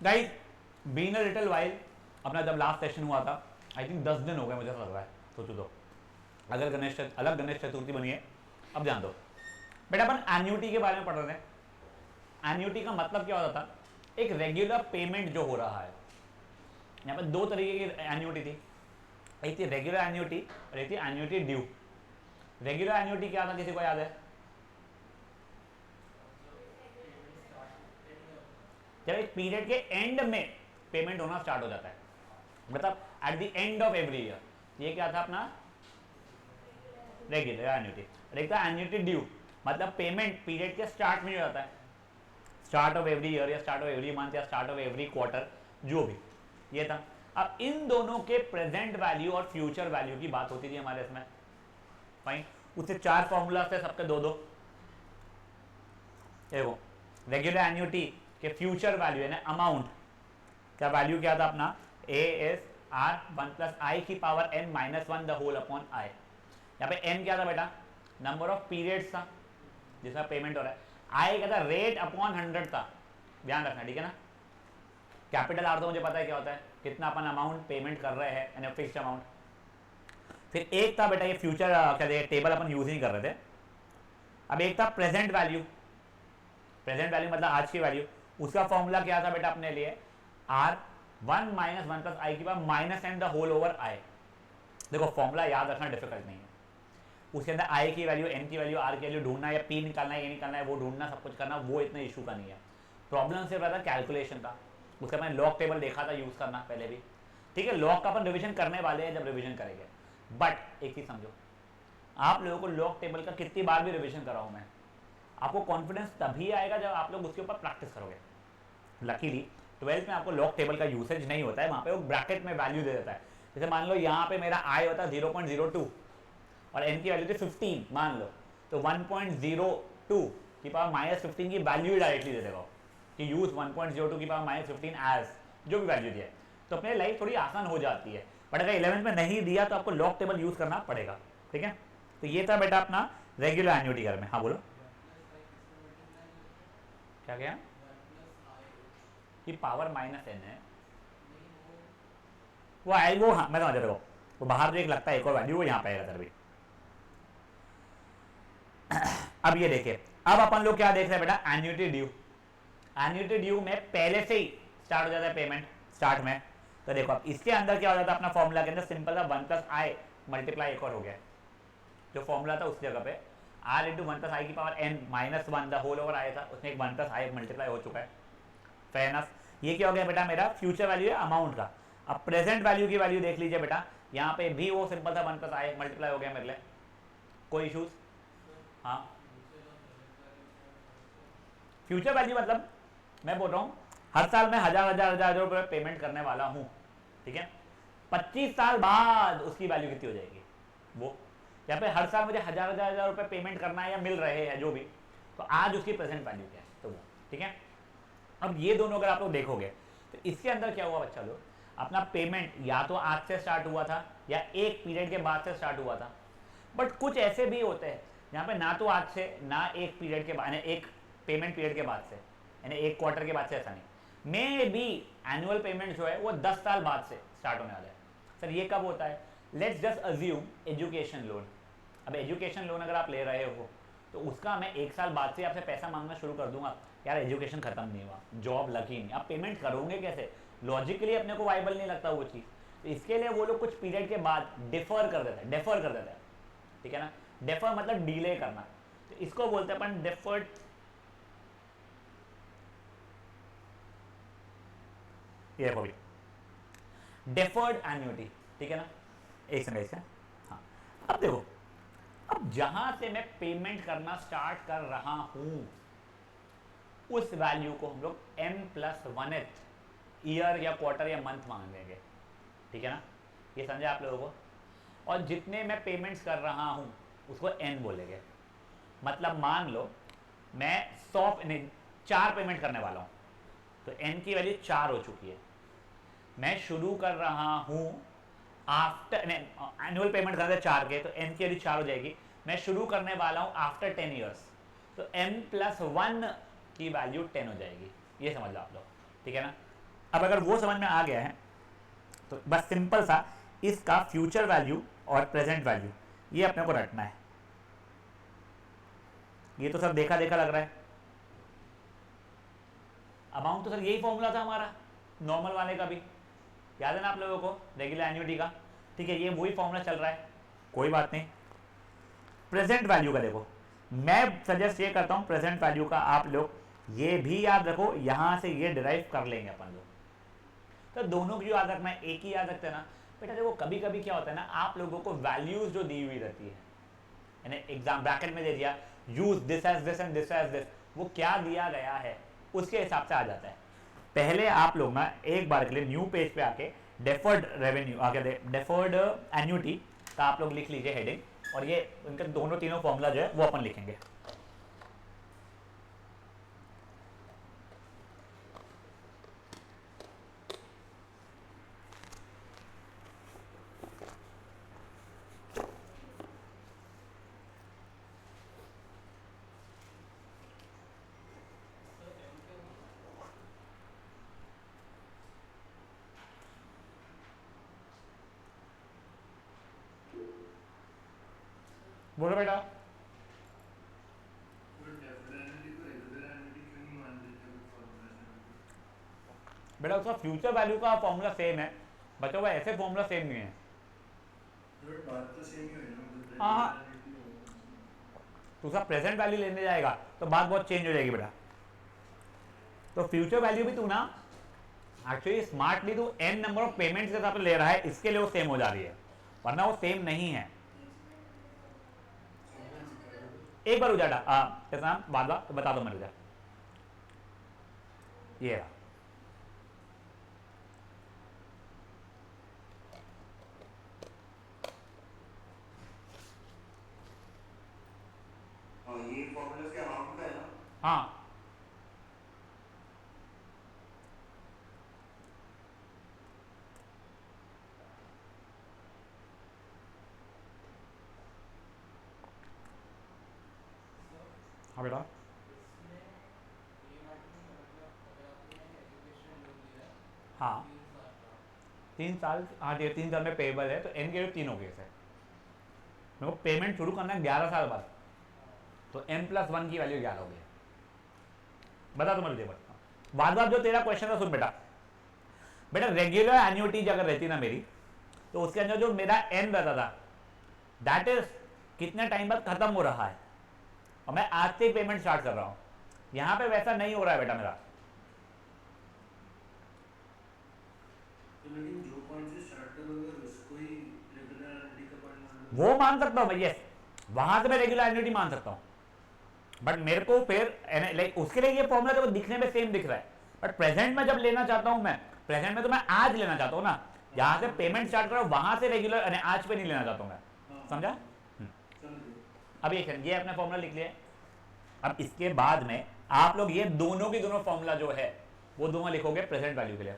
Guys been a little while, अपना जब last session हुआ था, आई थिंक 10 दिन हो गए मुझे लग रहा है, सोचो तो, अगर अलग गणेश चतुर्थी बनी है। अब जान दो बेटा, अपन एन्युटी के बारे में पढ़ रहे थे। एन्युटी का मतलब क्या होता था? एक रेगुलर पेमेंट जो हो रहा है। यहाँ पे दो तरीके की एन्युटी थी, एक थी रेगुलर एन्युटी और एक थी एन्युटी ड्यू। रेगुलर एन्युटी क्या था, किसी को याद है? जब एक पीरियड के एंड में पेमेंट होना स्टार्ट हो जाता है, मतलब eight the end of every year, ये क्या था अपना रेगुलर एन्युटी। और एक था एन्युटी ड्यू, मतलब पेमेंट पीरियड के स्टार्ट में हो जाता है, स्टार्ट ऑफ एवरी ईयर या स्टार्ट ऑफ एवरी मंथ या स्टार्ट ऑफ एवरी क्वार्टर, जो भी ये था। अब इन दोनों के प्रेजेंट वैल्यू और फ्यूचर वैल्यू की बात होती थी हमारे इसमें, फाइन। उससे 4 फॉर्मूला थे, सबके दो दो। देखो रेगुलर एन्युटी के फ्यूचर वैल्यू है ना अमाउंट, क्या वैल्यू क्या था अपना, A S R 1 plus I की power N minus 1 the whole upon I. यहाँ पे एन क्या था बेटा, नंबर ऑफ पीरियड्स था जिसका पेमेंट हो रहा है। आई क्या था, रेट अपॉन 100 था, ध्यान रखना, ठीक है ना। कैपिटल आर तो मुझे पता है क्या होता है, कितना अपन अमाउंट पेमेंट कर रहे हैं, एन फिक्स्ड अमाउंट। फिर एक था बेटा ये फ्यूचर, क्या टेबल अपन यूज नहीं कर रहे थे। अब एक था प्रेजेंट वैल्यू, प्रेजेंट वैल्यू मतलब आज की वैल्यू। उसका फॉर्मूला क्या था बेटा अपने लिए, आर 1 माइनस 1 प्लस आई की power minus N the whole over I. देखो फॉर्मूला याद रखना डिफिकल्ट नहीं है, उसके अंदर आई की वैल्यू, एन की वैल्यू, आर की वैल्यू ढूंढना, या पी निकालना है, ये निकालना है, वो ढूंढना, सब कुछ करना, वो इतना इशू का नहीं है। प्रॉब्लम सिर्फ रहता कैलकुलेशन का। उसका मैंने लॉग टेबल देखा था यूज करना पहले भी, ठीक है। लॉग का अपन रिविजन करने वाले हैं जब रिविजन करेंगे। बट एक चीज समझो, आप लोगों को लॉग टेबल का कितनी बार भी रिविजन कराऊं मैं, आपको कॉन्फिडेंस तभी आएगा जब आप लोग उसके ऊपर प्रैक्टिस करोगे। लकीली 12th में आपको लॉग टेबल का यूसेज नहीं होता है, वहां पे वो ब्रैकेट में वैल्यू दे देता है। जैसे मान लो यहाँ पे मेरा आई होता है 0.02 और एन की वैल्यू थी 15 मान लो, तो 1.02 की पावर माइनस 15 की वैल्यू ही डायरेक्टली दे देगा कि यूज 1.02 की पावर माइनस 15 एज जो भी वैल्यू दिया है, तो अपने लाइफ थोड़ी आसान हो जाती है। बट अगर 11th में नहीं दिया तो आपको लॉग टेबल यूज करना पड़ेगा, ठीक है। तो ये था बेटा अपना रेगुलर एन्युटी में। हाँ बोलो क्या क्या, कि पावर माइनस एन है वो आई, वो हाँ मैं समझ रहा हूँ, वो बाहर जो एक लगता है एक और वैल्यू, वो यहाँ पे आएगा सर भी। अब ये देखिए, अब अपन लोग क्या देख रहे हैं बेटा, एन्युटी ड्यू। एन्युटी ड्यू में पहले से ही स्टार्ट हो जाता है पेमेंट स्टार्ट में। तो देखो अब इसके अंदर क्या हो जाता है, अपना फॉर्मूला के अंदर सिंपल था 1 प्लस आई मल्टीप्लाई एक और हो गया, जो फॉर्मूला था उस जगह पे आर इंटू 1 प्लस आई की power N minus 1 the whole over आया था, उसमें एक 1 प्लस आई मल्टीप्लाई हो चुका है, फेयर इनफ। ये क्या हो गया बेटा, मेरा फ्यूचर वैल्यू है अमाउंट का। अब प्रेजेंट वैल्यू की वैल्यू देख लीजिए बेटा, यहाँ पे भी वो सिंपल था 1 प्लस आई मल्टीप्लाई हो गया मेरे लिए, कोई इशूज? हाँ फ्यूचर वैल्यू मतलब मैं बोल रहा हूँ हर साल मैं हजार रुपए पेमेंट करने वाला हूँ, ठीक है। 25 साल बाद उसकी वैल्यू कितनी हो जाएगी, वो यहाँ पे हर साल मुझे हजार रुपए पेमेंट करना है या मिल रहे हैं जो भी, तो आज उसकी प्रेजेंट वैल्यू क्या है, तो वो ठीक है। अब ये दोनों अगर आप लोग देखोगे तो इसके अंदर क्या हुआ बच्चा लोग, अपना पेमेंट या तो आज से स्टार्ट हुआ था या एक पीरियड के बाद से स्टार्ट हुआ था। बट कुछ ऐसे भी होते हैं यहाँ पे ना तो आज से ना एक पीरियड के बाद, एक पेमेंट पीरियड के बाद से, यानी एक क्वार्टर के बाद से, ऐसा नहीं। मे बी एनुअल पेमेंट जो है वो 10 साल बाद से स्टार्ट होने वाला है। सर ये कब होता है, let's just assume education loan. अब एजुकेशन लोन अगर आप ले रहे हो तो उसका मैं 1 साल बाद से आपसे पैसा मांगना शुरू कर दूंगा, यार एजुकेशन खत्म नहीं हुआ, जॉब लगी नहीं, आप पेमेंट करोगे कैसे, लॉजिकली अपने को वाइबल नहीं लगता वो चीज़। तो इसके लिए वो लोग कुछ पीरियड के बाद डिफर कर देते हैं, डेफर कर देते हैं, ठीक है ना। डेफर मतलब डिले करना, तो इसको बोलते हैं अपन डेफर्ड, ये देखो भी डेफर्ड एन्युटी, ठीक है ना। एक सेकंड इसका, हाँ अब देखो, अब जहां से मैं पेमेंट करना स्टार्ट कर रहा हूं उस वैल्यू को हम लोग m+1th ईयर या क्वार्टर या मंथ मान लेंगे, ठीक है ना। ये समझे आप लोगों को, और जितने मैं पेमेंट्स कर रहा हूं उसको n बोलेंगे। मतलब मान लो मैं 4 पेमेंट करने वाला हूं, तो n की वैल्यू 4 हो चुकी है। मैं शुरू कर रहा हूं आफ्टर एनुअल पेमेंट करने 4 के, तो n की वैल्यू 4 हो जाएगी। मैं शुरू करने वाला हूं आफ्टर 10 ईयर्स, तो m+1 की वैल्यू 10 हो जाएगी, ये समझ लो आप लोग, ठीक है ना। अब अगर वो समझ में आ गया है तो बस सिंपल सा इसका फ्यूचर वैल्यू और प्रेजेंट वैल्यू ये अपने को रटना है। ये तो सब देखा देखा लग रहा है। अमाउंट तो सर यही फॉर्मूला था हमारा नॉर्मल वाले का भी, याद है ना आप लोगों को, रेगुलर एन्युटी का। ठीक है, ये वही फॉर्मूला चल रहा है, कोई बात नहीं। प्रेजेंट वैल्यू का देखो, मैं सजेस्ट ये करता हूं प्रेजेंट वैल्यू का आप लोग ये भी याद रखो, यहां से ये डिराइव कर लेंगे अपन लोग। तो दोनों की जो याद रखना है, एक ही याद रखते हैं ना बेटा। देखो कभी कभी क्या होता है ना, आप लोगों को वैल्यूज जो दी हुई रहती है, यानी एग्जाम ब्रैकेट में दे दिया use this as this and this as this, वो क्या दिया गया है उसके हिसाब से आ जाता है। पहले आप लोग ना एक बार के लिए न्यू पेज पे आके डेफर्ड रेवेन्यू आके डेफर्ड एन्युटी का आप लोग लिख लीजिए हेडिंग, और ये उनके दोनों तीनों फॉर्मूला जो है वो अपन लिखेंगे। बोलो बेटा। बेटा उसका फ्यूचर वैल्यू का फॉर्मूला सेम है बच्चों, भाई ऐसे फॉर्मूला सेम नहीं है। बात तो सेम ही हुई ना, हाँ, तो उसका प्रेजेंट वैल्यू लेने जाएगा तो बात बहुत चेंज हो जाएगी बेटा। तो फ्यूचर वैल्यू भी तू ना एक्चुअली स्मार्टली तू एन नंबर ऑफ पेमेंट्स के हिसाब से ले रहा है, इसके लिए वो सेम हो जा रही है, वरना वो सेम नहीं है। एक बार उजाड़ा कैसा बादला तो बता दो मेरे को, ये रहा। ये फॉर्मूला के अमाउंट का है ना। हाँ हाँ बेटा, हाँ 3 साल, हाँ ठीक है 3 साल में पेबल है, तो एन के तीनों केस है। मेरे को पेमेंट शुरू करना है 11 साल बाद, तो m+1 की वैल्यू 11 हो गई। बता दो मुझे बात बात जो तेरा क्वेश्चन था सुन बेटा। बेटा रेगुलर एन्युटी अगर रहती ना मेरी, तो उसके अंदर जो मेरा एन रहता था दैट इज कितने टाइम बाद खत्म हो रहा है, और मैं आज से पेमेंट स्टार्ट कर रहा हूं। यहां पे वैसा नहीं हो रहा है बेटा मेरा। तो लेकिन जो पॉइंट से स्टार्ट करोगे उसको ही रेगुलर एन्युटी का पॉइंट मान लो। वो मान सकता हूं मैं, यस वहां से मैं रेगुलर एन्युटी मान सकता हूं, बट मेरे को फिर लाइक उसके लिए ये फॉर्मूला तो दिखने में सेम दिख रहा है, बट प्रेजेंट में जब लेना चाहता हूं मैं, प्रेजेंट में तो मैं आज लेना चाहता हूं ना, जहां से पेमेंट स्टार्ट करो वहां से रेगुलर आज पे नहीं लेना चाहता हूं मैं, समझा। अब ये अपना फॉर्मूला लिख लिया। अब इसके बाद में आप लोग ये दोनों की दोनों फॉर्मूला जो है वो दोनों लिखोगे प्रेजेंट वैल्यू के लिए।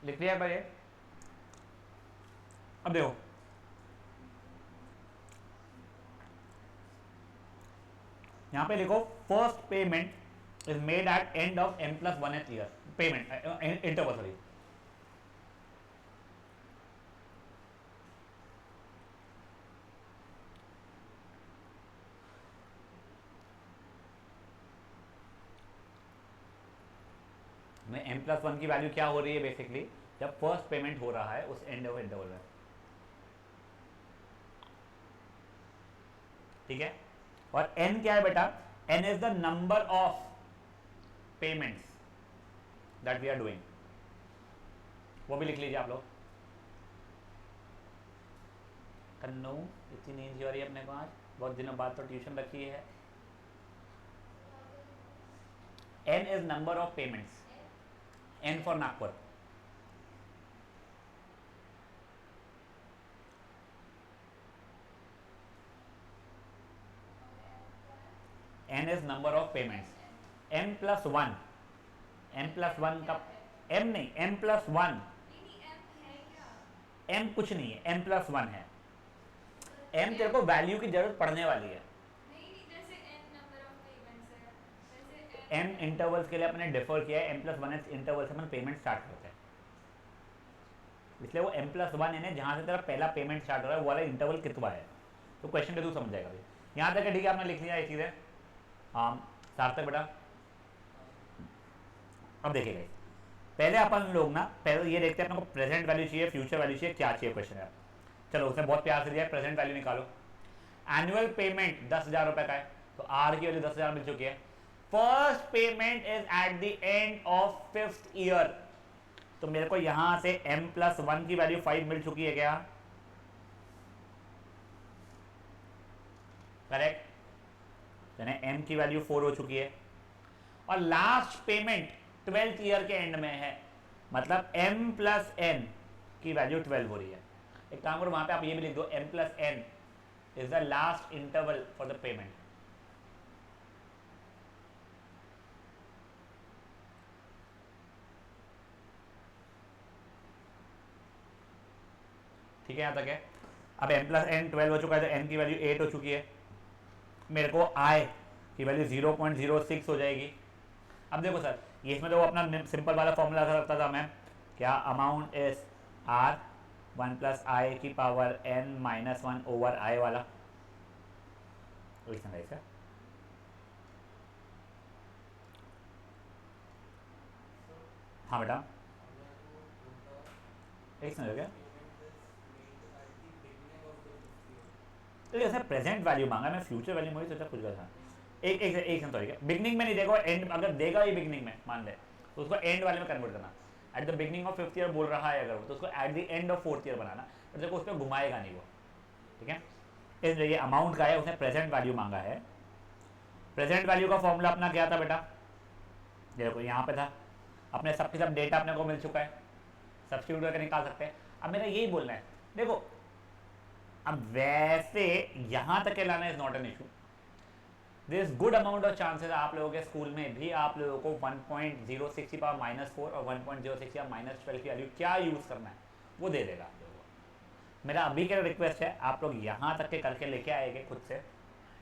लिख लिया भाई। अब देखो यहां पे लिखो first payment is made at end of m+1 year payment interval, sorry. में m+1 की वैल्यू क्या हो रही है बेसिकली, जब फर्स्ट पेमेंट हो रहा है उस एंड ऑफ इंटरवल में, ठीक है। और n क्या है बेटा, n is the number of payments that we are doing, वो भी लिख लीजिए आप लोग। कन्नू इतनी नींद जो आ रही है अपने को आज, बहुत दिनों बाद तो ट्यूशन रखी है। n is number of payments, n for Nagpur, n is number of payments, m+1, m+1 का m नहीं, m+1, m कुछ नहीं है, m+1 है। m तेरे को वैल्यू की जरूरत पड़ने वाली है। m इंटरवल्स के लिए अपने डिफर किया है, m+1 इंटरवल से अपन पेमेंट स्टार्ट करते हैं, इसलिए वो m+1 है जहां से तेरा पहला पेमेंट स्टार्ट हो रहा है वो वाला इंटरवल कितना है। तो क्वेश्चन के थ्रू समझ जाएगा भाई। यहाँ तक है, ठीक है, आपने लिख लिया ये चीज़ें। हाँ सार्थक बेटा, अब देखिएगा, पहले अपन लोग ना पहले ये देखते हैं अपने को प्रेजेंट वैल्यू चाहिए, फ्यूचर वैल्यू चाहिए, क्या चाहिए क्वेश्चन है। चलो उसने बहुत प्यार से दिया है, प्रेजेंट वैल्यू निकालो। एनुअल पेमेंट 10,000 रुपए का है, तो आर की वैल्यू 10,000 मिल चुकी है। First payment is eight the end of 5th year, तो मेरे को यहां से m+1 की वैल्यू 5 मिल चुकी है क्या, करेक्ट, यानी m की वैल्यू 4 हो चुकी है। और लास्ट पेमेंट 12th ईयर के एंड में है, मतलब m+n की वैल्यू 12 हो रही है। एक काम करो, वहां पे आप ये भी लिख दो, m+n is the last interval for the payment. ठीक है, यहां तक है। अब m+n 12 हो चुका है, तो n की वैल्यू 8 हो चुकी है। मेरे को i की वैल्यू 0.06 हो जाएगी। अब देखो सर, ये इसमें तो अपना सिंपल वाला फॉर्मूला रखता था मैं, क्या, अमाउंट इज r 1 + i की पावर n-1 ओवर i वाला, ऐसा। हाँ बेटा, एक समझ गया। तो जैसे प्रेजेंट वैल्यू मांगा, मैं फ्यूचर वैल्यू मुझे सोचा कुछ था। एक सॉरी, बिगनिंग में नहीं देगा, एंड अगर देगा ही बिगनिंग में मान ले, तो उसको एंड वाले में कन्वर्ट करना। At the beginning of 5th year बोल रहा है अगर, तो उसको at the end of 4th year बनाना, पर देखो उस पर घुमाएगा नहीं वो, ठीक है। इसलिए ये अमाउंट का है, उसने प्रेजेंट वैल्यू मांगा है। प्रेजेंट वैल्यू का फॉर्मूला अपना क्या था बेटा, देखो यहाँ पे था, अपने सबके सब डेटा अपने को मिल चुका है, सब्स्टिट्यूट करके निकाल सकते हैं। अब मेरा यही बोलना है, देखो अब वैसे यहां तक के लाना is not an issue, there is good amount of chances आप लोगों के स्कूल में भी आप लोगों को 1.06 की पावर -4 और 1.06 या -12 की वैल्यू क्या यूज करना है वो दे देगा आप लोगों को। मेरा अभी का रिक्वेस्ट है, आप लोग यहां तक के करके लेके आएंगे खुद से,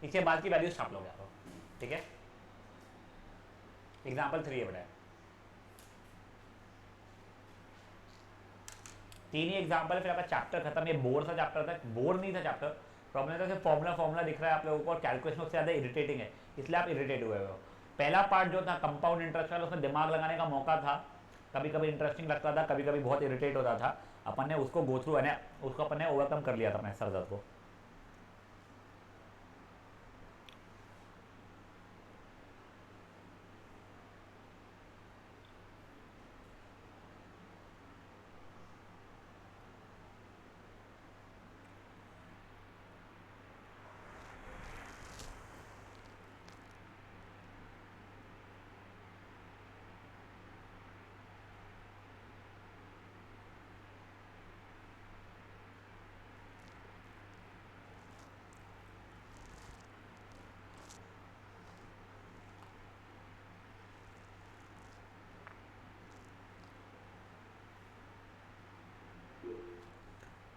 इसके बाद की वैल्यूज छाप लोगे आप लोग, ठीक है। एग्जाम्पल 3 है बेटा, 3 ही एग्जाम्पल है, फिर आपका चैप्टर खत्म। ये बोर सा चैप्टर था, बोर नहीं था चैप्टर, प्रॉब्लम था कि फॉर्मूला दिख रहा है आप लोगों को और कैलकुलेशन उससे ज़्यादा इरिटेटिंग है, इसलिए आप इरिटेट हुए हो। पहला पार्ट जो था कंपाउंड इंटरेस्ट वाला, उसमें दिमाग लगाने का मौका था, कभी कभी इंटरेस्टिंग लगता था, कभी कभी बहुत इरिटेट होता था। अपन ने उसको गो थ्रू है, उसको अपन ने ओवरकम कर लिया था अपने सर दर्द को।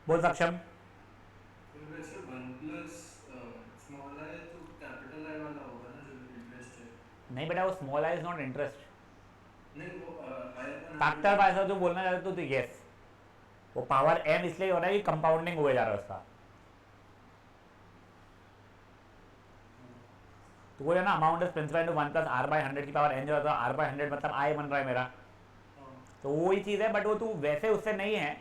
बोल सक्षम, वैसे 1 + स्मॉल i तो कैपिटल I वाला होगा ना जो इंटरेस्ट है। नहीं बेटा, वो small I is not interest, नहीं वो फैक्टर का ऐसा जो बोलना चाहते तो यस, वो पावर m इसलिए हो रहा है कि कंपाउंडिंग हुए जा रहा है उसका। तो वो है ना, amount is principal into 1 + r/100 की पावर n जो होता है, r/100 मतलब i बन रहा है मेरा, तो वही चीज़ है, बट वो तू वैसे उससे नहीं है,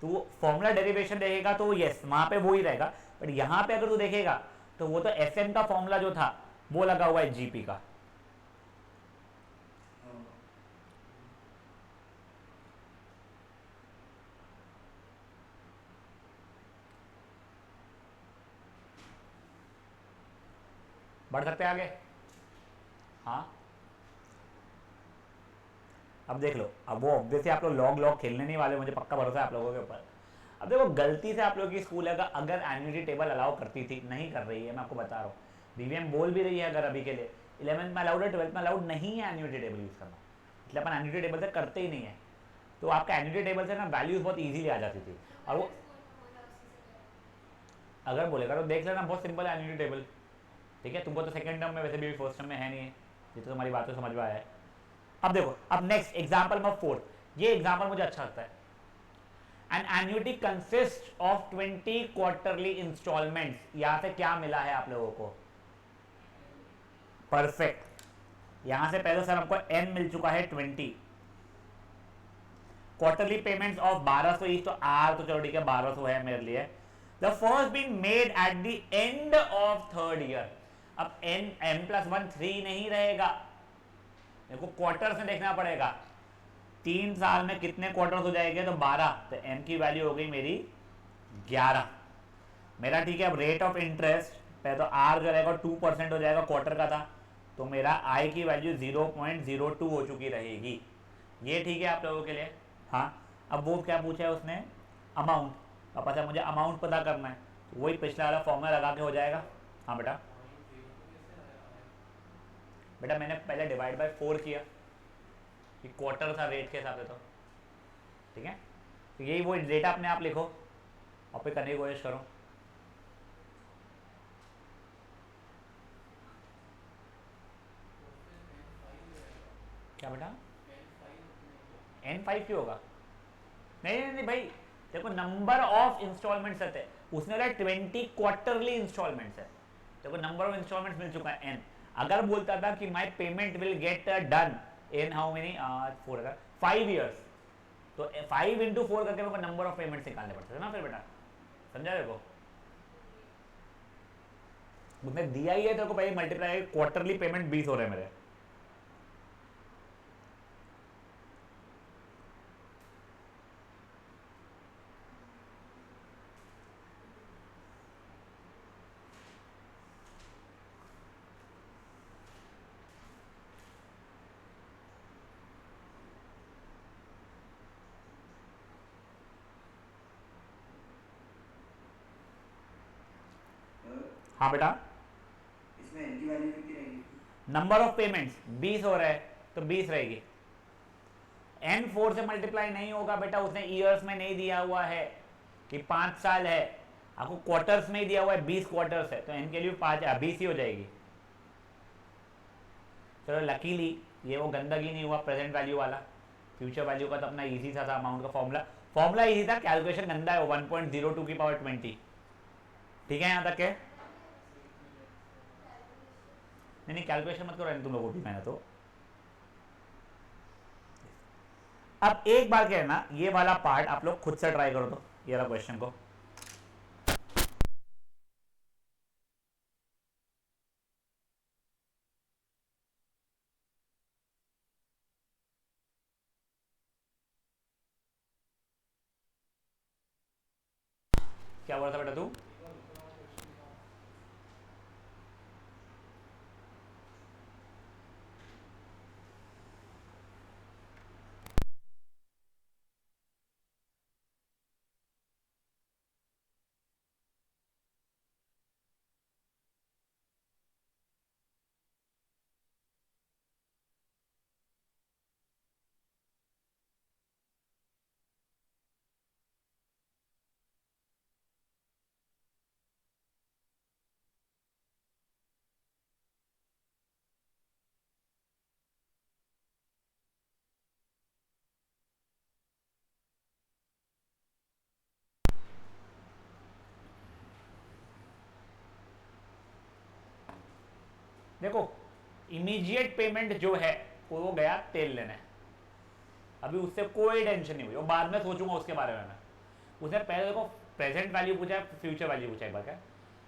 तू फॉर्मूला डेरिवेशन देखेगा तो यस वहाँ पे वो ही रहेगा, बट यहाँ पे अगर तू देखेगा तो वो तो एस एन का फॉर्मूला जो था वो लगा हुआ है जीपी का। हाँ बढ़ सकते हैं आगे। हाँ अब देख लो, अब वो ऑब्वियसली आप लोग लॉग लॉग खेलने नहीं वाले, मुझे पक्का भरोसा है आप लोगों के ऊपर। अब देखो गलती से आप लोगों की स्कूल अगर एन्युटी टेबल अलाउ करती थी, नहीं कर रही है, मैं आपको बता रहा हूँ, बीवीएम बोल भी रही है अगर अभी के लिए 11th में अलाउड है, 12th में अलाउड नहीं है एन्युटी टेबल यूज़ करना, इसलिए अपन एन्युटी टेबल से करते ही नहीं है, तो आपका एन्युटी टेबल से ना वैल्यूज़ बहुत ईजिली आ जाती थी। और वो अगर बोलेगा तो देख लेना, बहुत सिंपल है एन्युटी टेबल, ठीक है, तुमको तो सेकंड टर्म में वैसे भी फर्स्ट टर्म में है नहीं है, ये तो तुम्हारी बातों समझ में आया है। अब देखो, अब नेक्स्ट एग्जाम्पल में फोर्थ, ये एग्जाम्पल मुझे अच्छा लगता है। An annuity consist of 20 quarterly instalments, यहां से क्या मिला है आप लोगों को, परफेक्ट, यहां से पहले सर हमको एन मिल चुका है 20, क्वार्टरली पेमेंट्स ऑफ 1200 ईच, तो आर तो चलो ठीक है 1200 है मेरे लिए। The first been made at the end of third year, अब एन एम प्लस वन 3 नहीं रहेगा, देखो क्वार्टर से देखना पड़ेगा, 3 साल में कितने क्वार्टर्स हो जाएंगे, तो 12, तो एम की वैल्यू हो गई मेरी 11 मेरा, ठीक है। अब रेट ऑफ इंटरेस्ट पहले तो आर जो रहेगा 2% हो जाएगा, क्वार्टर का था, तो मेरा आई की वैल्यू 0.02 हो चुकी रहेगी, ये ठीक है आप लोगों के लिए। हाँ अब वो क्या पूछा है उसने, अमाउंट, अब अच्छा मुझे अमाउंट पता करना है, तो वही पिछला वाला फॉर्मूला लगा के हो जाएगा। हाँ बेटा, बेटा मैंने पहले डिवाइड बाय 4 किया, कि क्वार्टर था रेट के हिसाब से, तो ठीक है, तो यही वो डेटा अपने आप लिखो और फिर करने की कोशिश करो। क्या बेटा, N5 क्यों होगा, नहीं नहीं नहीं भाई, देखो नंबर ऑफ इंस्टॉलमेंट्स है, उसने बोला 20 क्वार्टरली इंस्टॉलमेंट्स है, देखो नंबर ऑफ इंस्टॉलमेंट्स मिल चुका है n, अगर बोलता था कि my payment will get done in how many 5 years, तो 5 इंटू 4 करके मेरे को नंबर ऑफ पेमेंट्स निकालने पड़ते थे ना फिर बेटा, समझा देखो, उसने दिया ही है तेरे को भाई मल्टीप्लाई, क्वार्टरली पेमेंट 20 हो रहे हैं मेरे। हाँ बेटा, इसमें एन की वैल्यू कितनी रहेगी? नंबर ऑफ पेमेंट्स 20 हो रहा है तो 20 रहेगी, एन 4 से मल्टीप्लाई नहीं होगा बेटा, उसने ईयर्स में नहीं दिया हुआ है कि 5 साल है, आपको क्वार्टर्स में ही दिया हुआ है, 20 क्वार्टर्स है, तो एन के लिए 20 ही हो जाएगी। चलो लकीली ये वो गंदगी नहीं हुआ प्रेजेंट वैल्यू वाला, फ्यूचर वैल्यू का तो अपना इजी था अमाउंट का फॉर्मूला इजी था, कैलकुलेशन गंदा है, 1.02 की पावर 20, ठीक है यहाँ तक के, नहीं कैलकुलेशन मत करो तुम लोगों की, मैंने तो अब एक बार क्या है ना, ये वाला पार्ट आप लोग खुद से ट्राई करो, तो ये वाला क्वेश्चन को, क्या बोला था बेटा तू, देखो इमीडिएट पेमेंट जो है वो गया तेल लेने, अभी उससे कोई टेंशन नहीं हुई, वो बाद में सोचूंगा उसके बारे में मैं। उसने पहले देखो प्रेजेंट वैल्यू पूछा है, फ्यूचर वैल्यू पूछा है, क्या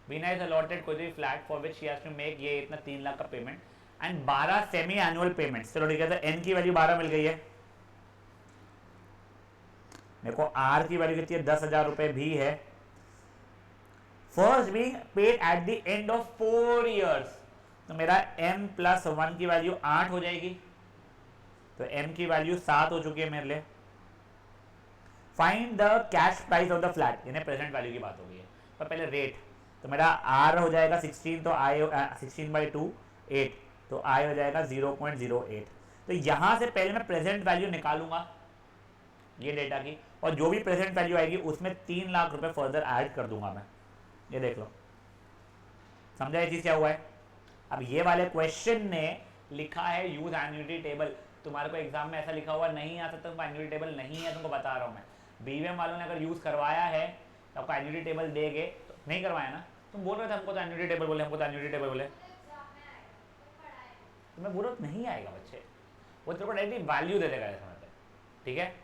बीना इज अलॉटेड कोई भी flat for which she has to make ये इतना 3 लाख का payment and 12 semi annual payments. चलो ठीक है, तो एन की वैल्यू 12 मिल गई है, देखो आर की वैल्यू कितनी है 10,000 रुपए भी है। First being paid eight the end of 4 years, तो मेरा m प्लस 1 की वैल्यू 8 हो जाएगी, तो m की वैल्यू 7 हो चुकी है मेरे लिए। Find the cash price of the flat, यानी प्रेजेंट वैल्यू की बात हो गई है, पर पहले रेट, तो मेरा r हो जाएगा 16, तो i 16/2 8, तो i हो जाएगा 0.08। तो यहां से पहले मैं प्रेजेंट वैल्यू निकालूंगा ये डेटा की, और जो भी प्रेजेंट वैल्यू आएगी उसमें 3 लाख रुपए फर्दर ऐड कर दूंगा मैं। ये देख लो, समझा ये चीज क्या हुआ है। अब ये वाले क्वेश्चन ने लिखा है यूज एन्युटी टेबल, तुम्हारे को एग्जाम में ऐसा लिखा हुआ नहीं आ सकता, तुमको एन्युटी टेबल नहीं है, तुमको बता रहा हूँ मैं। बीवीएम वालों ने अगर यूज करवाया है तो आपको एन्युटी टेबल देंगे, तो नहीं करवाया ना, तुम बोल रहे थे हमको तो एन्युटी टेबल बोले, हमको तो एन्युटी टेबल बोले, तुम्हें बोलो नहीं आएगा बच्चे, वो तेरे को डायरेक्टली वैल्यू दे देगा समय पे, ठीक है।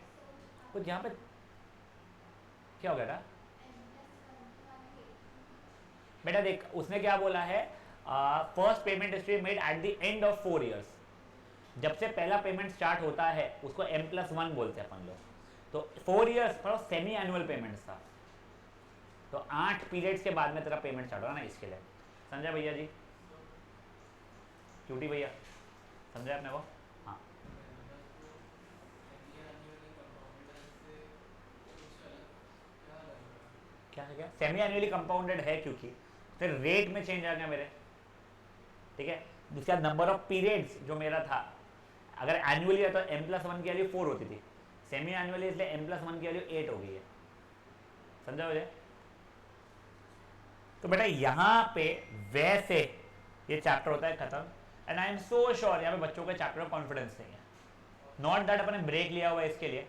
कुछ यहाँ पे क्या हो गया था बेटा, देख उसने क्या बोला है, first payment is made at the end of 4 years, जब से पहला पेमेंट स्टार्ट होता है उसको m+1 बोलते हैं अपन लोग। तो 4 इयर्स पर सेमी एनुअल पेमेंट्स था, तो 8 पीरियड्स के बाद में तेरा पेमेंट स्टार्ट होगा ना, इसके लिए। समझा भैया जी, क्यूटी भैया, समझा आपने वो? हाँ क्या है, क्या सेमी एनुअली कंपाउंडेड है क्योंकि फिर रेट में चेंज आ गया मेरे, ठीक है। उसका नंबर ऑफ पीरियड्स जो मेरा था, अगर एनुअली है तो m+1 की वैल्यू 4 होती थी, सेमी एनुअली इसलिए m+1 की वैल्यू 8 हो गई है। समझा मुझे? तो बेटा यहां पे वैसे ये चैप्टर होता है खत्म, and I am so sure यहाँ पे बच्चों के चैप्टर में कॉन्फिडेंस नहीं है। नॉट दैट अपने ब्रेक लिया हुआ है इसके लिए,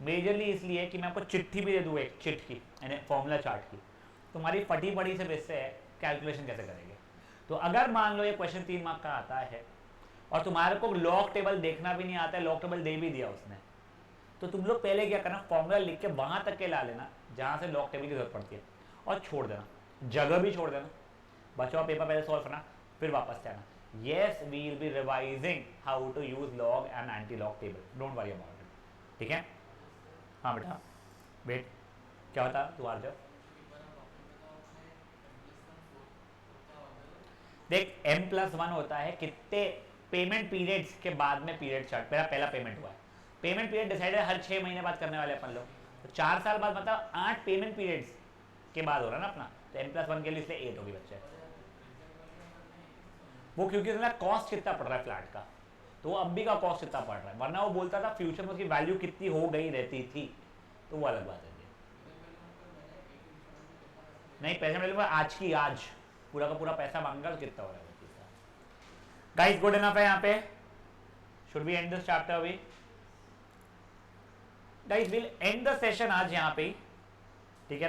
मेजरली इसलिए कि मैं आपको चिट्ठी भी दे दूँ, एक चिट की यानी फॉर्मूला चार्ट की, तुम्हारी फटी पड़ी से बेस से कैलकुलेशन कैसे करेंगे। तो अगर मान लो ये क्वेश्चन 3 मार्क का आता है और तुम्हारे को लॉग टेबल देखना भी नहीं आता है, लॉग टेबल दे भी दिया उसने, तो तुम लोग पहले क्या करना, फॉर्मूला लिख के वहां तक के ला लेना जहां से लॉग टेबल की जरूरत पड़ती है, और छोड़ देना, जगह भी छोड़ देना, बचा पेपर पहले सॉल्व करना, फिर वापस से आना। Yes we will be revising how to use log and anti log table, don't worry about it, ठीक है। हाँ बेटा वेट, क्या होता तू आ जाओ, देख m+1 होता है कितने पेमेंट पीरियड्स के बाद में पीरियड स्टार्ट, मेरा पहला पेमेंट हुआ है, पेमेंट पीरियड डिसाइड है हर 6 महीने बाद करने वाले अपन लोग, तो 4 साल बाद मतलब 8 पेमेंट पीरियड्स के बाद हो रहा है ना अपना, तो m+1 के लिए इसलिए 8 होगी बच्चे। वो क्योंकि उसमें कॉस्ट कितना पड़ रहा है फ्लैट का, तो वो अब भी का कॉस्ट कितना पड़ रहा है, वरना वो बोलता था फ्यूचर में उसकी वैल्यू कितनी हो गई रहती थी, तो वो अलग बात है। नहीं पैसे मिले आज की आज पूरा का पूरा पैसा मांगा तो कितना हो रहा है गाइस, गुड इनफ है यहाँ पे, should we end this chapter अभी guys, will end the session आज यहाँ पे, ठीक है ना।